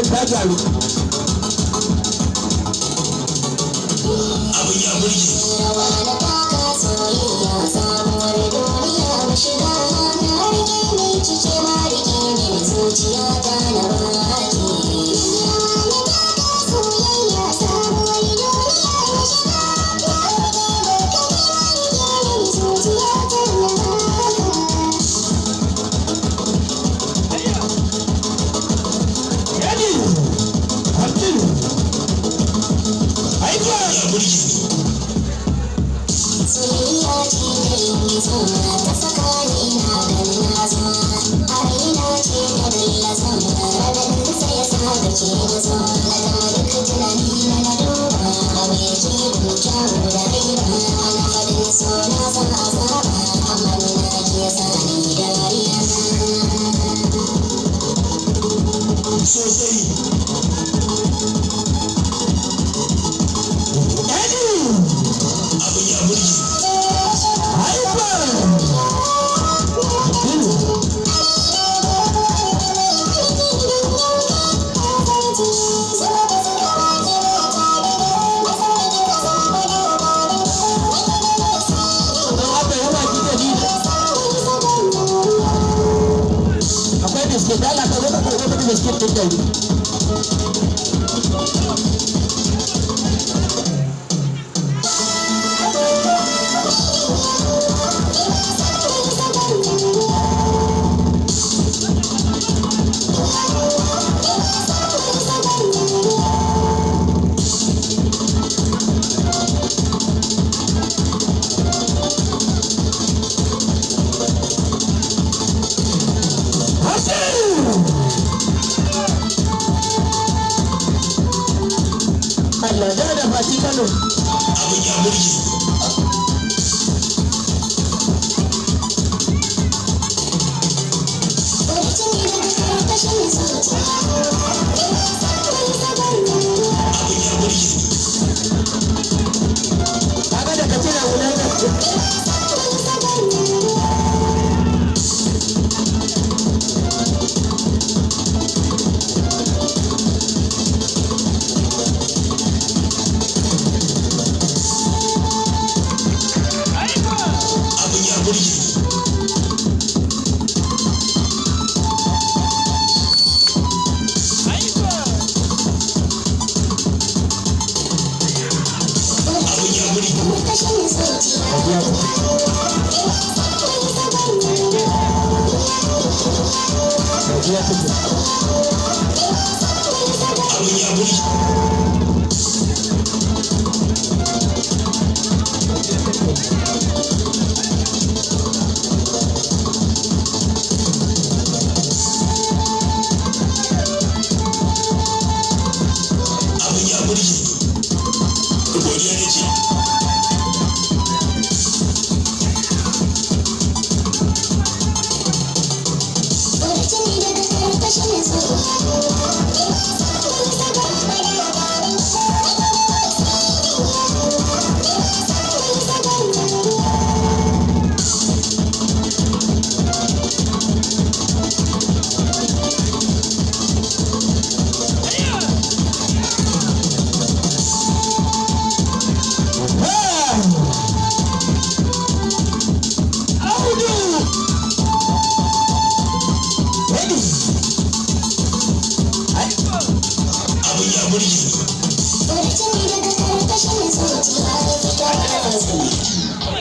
ta gyaru. Abin ya burge. Rawa na taka soyayya samuwar duniya mashiga na rike mai cike ma rike mini zuciya ta na baki. Rawa na taka soyayya samuwar duniya mashiga na rike mai cike ma rike mini zuciya ta na baki. Yadi, Abdul, aiki Ya burge. Soyayya ce da yin zuwa ta saka ni ina ganin hazo. A raina ce ta dallazo, raɗaɗin sa ya sa da ke da zo. Na gama duka tunani na duba, abu ya ke gun kyawu da riba. Ana faɗin so na san azaba, amma ni na ke sani dariya. Sosai. Yadi, Abin ya burge. haifa. Abdul, don haka yana gida ni. Akwai biskit, da Allah ka zo ka karɓo mata biskit ɗin ɗari. Allah da fati Kano. Abin ya burge. Abin ya burge. Kaga da kace na wulan nan. Abin ya burge. Abin ya burge. Godiya take. Abin ya burge. Abin ya burge. Godiya nake. Audu. Yadi. Abin ya burge. Barci da